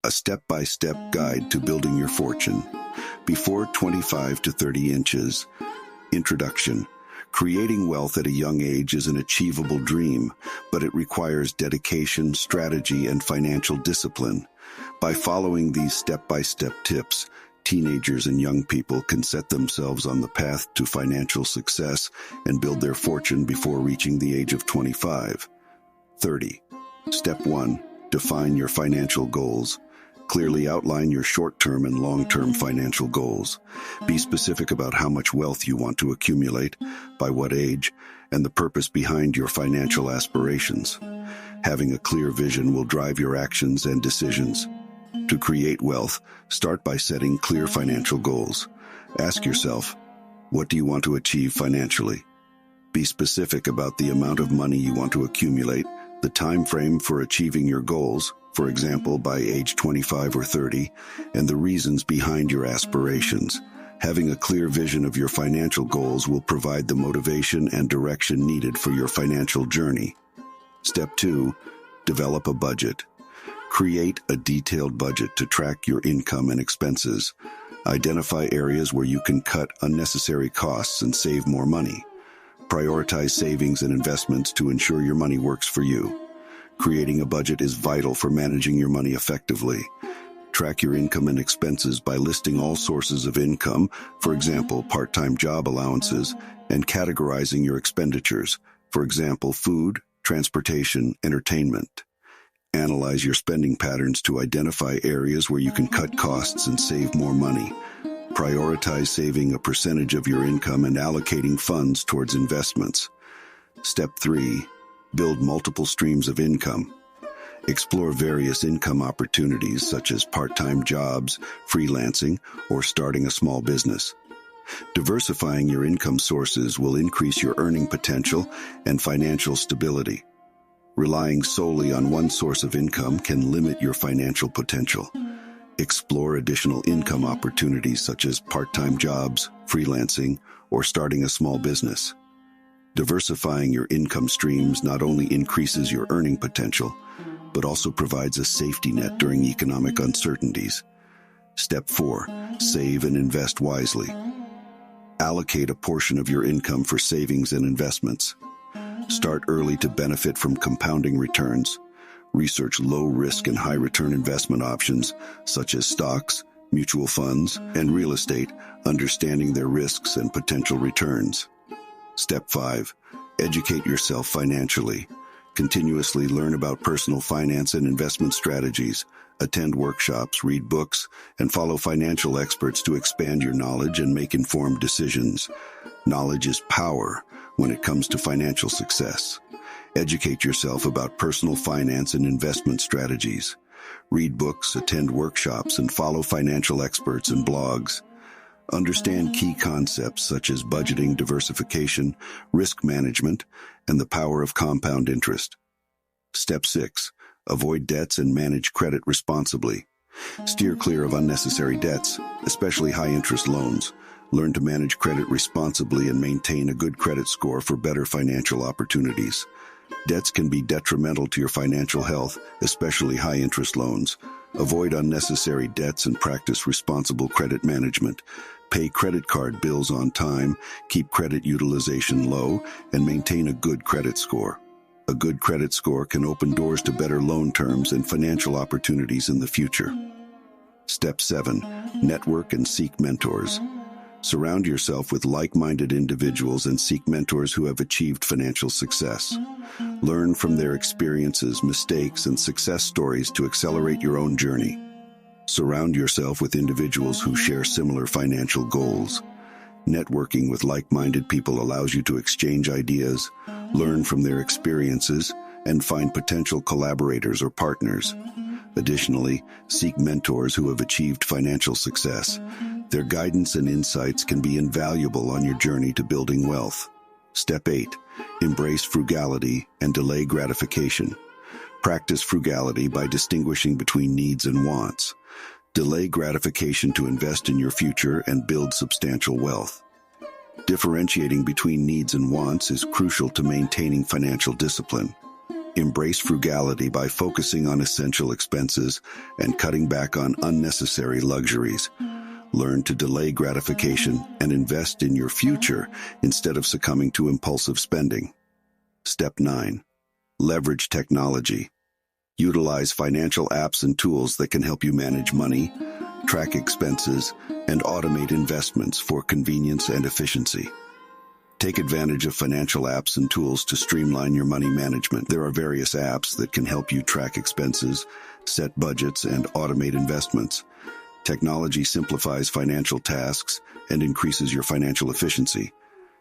a step-by-step guide to building your fortune. Before 25 to 30 inches. Introduction. Creating wealth at a young age is an achievable dream, but it requires dedication, strategy, and financial discipline. By following these step-by-step tips, teenagers and young people can set themselves on the path to financial success and build their fortune before reaching the age of 25. 30. Step 1. Define your financial goals. Clearly outline your short-term and long-term financial goals. Be specific about how much wealth you want to accumulate, by what age, and the purpose behind your financial aspirations. Having a clear vision will drive your actions and decisions. To create wealth, start by setting clear financial goals. Ask yourself, what do you want to achieve financially? Be specific about the amount of money you want to accumulate, the time frame for achieving your goals, for example, by age 25 or 30, and the reasons behind your aspirations. Having a clear vision of your financial goals will provide the motivation and direction needed for your financial journey. Step 2. Develop a budget. Create a detailed budget to track your income and expenses. Identify areas where you can cut unnecessary costs and save more money. Prioritize savings and investments to ensure your money works for you. Creating a budget is vital for managing your money effectively. Track your income and expenses by listing all sources of income, for example, part-time job allowances, and categorizing your expenditures, for example, food, transportation, entertainment. Analyze your spending patterns to identify areas where you can cut costs and save more money. Prioritize saving a percentage of your income and allocating funds towards investments. Step 3. Build multiple streams of income. Explore various income opportunities such as part-time jobs, freelancing, or starting a small business. Diversifying your income sources will increase your earning potential and financial stability. Relying solely on one source of income can limit your financial potential. Explore additional income opportunities such as part-time jobs, freelancing, or starting a small business. Diversifying your income streams not only increases your earning potential, but also provides a safety net during economic uncertainties. Step 4. Save and invest wisely. Allocate a portion of your income for savings and investments. Start early to benefit from compounding returns. Research low-risk and high-return investment options, such as stocks, mutual funds, and real estate, understanding their risks and potential returns. Step 5. Educate yourself financially. Continuously learn about personal finance and investment strategies. Attend workshops, read books, and follow financial experts to expand your knowledge and make informed decisions. Knowledge is power when it comes to financial success. Educate yourself about personal finance and investment strategies. Read books, attend workshops, and follow financial experts and blogs. Understand key concepts such as budgeting, diversification, risk management, and the power of compound interest. Step 6. Avoid debts and manage credit responsibly. Steer clear of unnecessary debts, especially high-interest loans. Learn to manage credit responsibly and maintain a good credit score for better financial opportunities. Debts can be detrimental to your financial health, especially high-interest loans. Avoid unnecessary debts and practice responsible credit management. Pay credit card bills on time, keep credit utilization low, and maintain a good credit score. A good credit score can open doors to better loan terms and financial opportunities in the future. Step 7. Network and seek mentors. Surround yourself with like-minded individuals and seek mentors who have achieved financial success. Learn from their experiences, mistakes, and success stories to accelerate your own journey. Surround yourself with individuals who share similar financial goals. Networking with like-minded people allows you to exchange ideas, learn from their experiences, and find potential collaborators or partners. Additionally, seek mentors who have achieved financial success. Their guidance and insights can be invaluable on your journey to building wealth. Step 8. Embrace frugality and delay gratification. Practice frugality by distinguishing between needs and wants. Delay gratification to invest in your future and build substantial wealth. Differentiating between needs and wants is crucial to maintaining financial discipline. Embrace frugality by focusing on essential expenses and cutting back on unnecessary luxuries. Learn to delay gratification and invest in your future instead of succumbing to impulsive spending. Step 9. Leverage technology. Utilize financial apps and tools that can help you manage money, track expenses, and automate investments for convenience and efficiency. Take advantage of financial apps and tools to streamline your money management. There are various apps that can help you track expenses, set budgets, and automate investments. Technology simplifies financial tasks and increases your financial efficiency.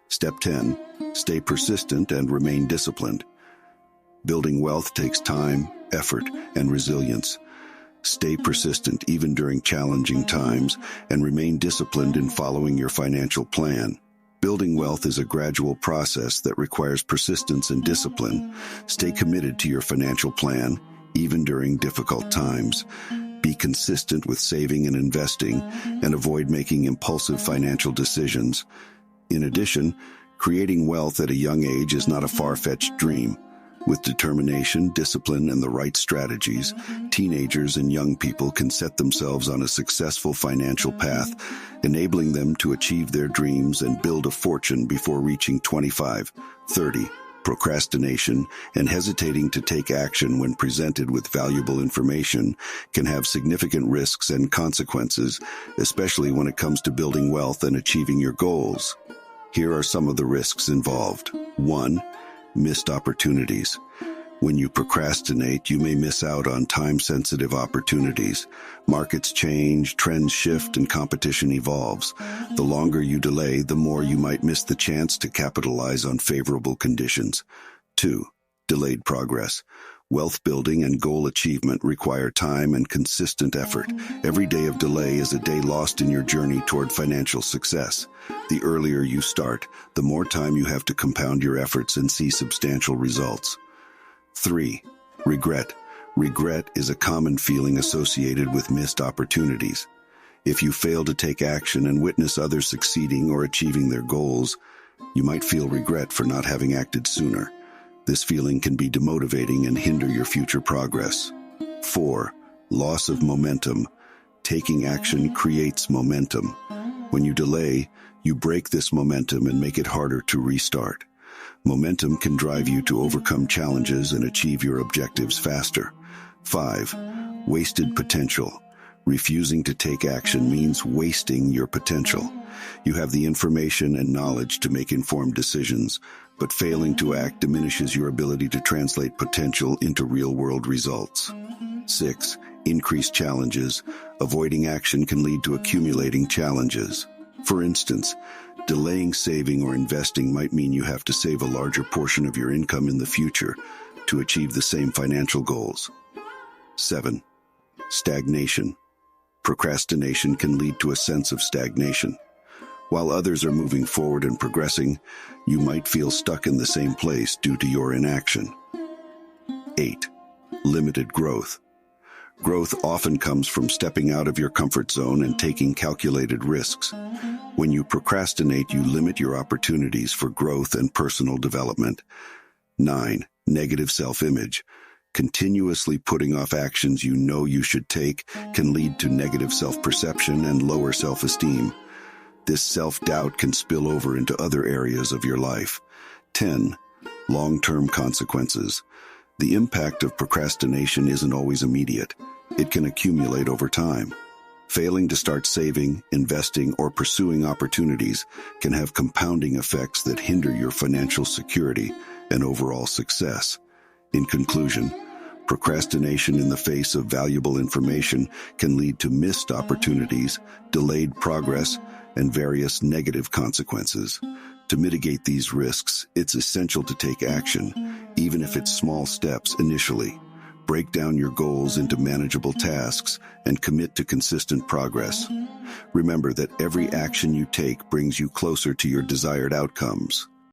Step 10. Stay persistent and remain disciplined. Building wealth takes time, effort, and resilience. Stay persistent even during challenging times and remain disciplined in following your financial plan. Building wealth is a gradual process that requires persistence and discipline. Stay committed to your financial plan, even during difficult times. Be consistent with saving and investing, and avoid making impulsive financial decisions. In addition, creating wealth at a young age is not a far-fetched dream. With determination, discipline, and the right strategies, teenagers and young people can set themselves on a successful financial path, enabling them to achieve their dreams and build a fortune before reaching 25, 30. Procrastination and hesitating to take action when presented with valuable information can have significant risks and consequences, especially when it comes to building wealth and achieving your goals. Here are some of the risks involved. 1. Missed opportunities. When you procrastinate, you may miss out on time-sensitive opportunities. Markets change, trends shift, and competition evolves. The longer you delay, the more you might miss the chance to capitalize on favorable conditions. 2. Delayed progress. Wealth building and goal achievement require time and consistent effort. Every day of delay is a day lost in your journey toward financial success. The earlier you start, the more time you have to compound your efforts and see substantial results. 3. Regret. Regret is a common feeling associated with missed opportunities. If you fail to take action and witness others succeeding or achieving their goals, you might feel regret for not having acted sooner. This feeling can be demotivating and hinder your future progress. 4. Loss of momentum. Taking action creates momentum. When you delay, you break this momentum and make it harder to restart. Momentum can drive you to overcome challenges and achieve your objectives faster. 5. Wasted potential. Refusing to take action means wasting your potential. You have the information and knowledge to make informed decisions, but failing to act diminishes your ability to translate potential into real-world results. 6. Increased challenges. Avoiding action can lead to accumulating challenges. For instance, delaying saving or investing might mean you have to save a larger portion of your income in the future to achieve the same financial goals. 7. Stagnation. Procrastination can lead to a sense of stagnation. While others are moving forward and progressing, you might feel stuck in the same place due to your inaction. 8. Limited growth. Growth often comes from stepping out of your comfort zone and taking calculated risks. When you procrastinate, you limit your opportunities for growth and personal development. 9. Negative self-image. Continuously putting off actions you know you should take can lead to negative self-perception and lower self-esteem. This self-doubt can spill over into other areas of your life. 10. Long-term consequences. The impact of procrastination isn't always immediate. It can accumulate over time. Failing to start saving, investing, or pursuing opportunities can have compounding effects that hinder your financial security and overall success. In conclusion, procrastination in the face of valuable information can lead to missed opportunities, delayed progress, and various negative consequences. To mitigate these risks, it's essential to take action, even if it's small steps initially. Break down your goals into manageable tasks and commit to consistent progress. Remember that every action you take brings you closer to your desired outcomes.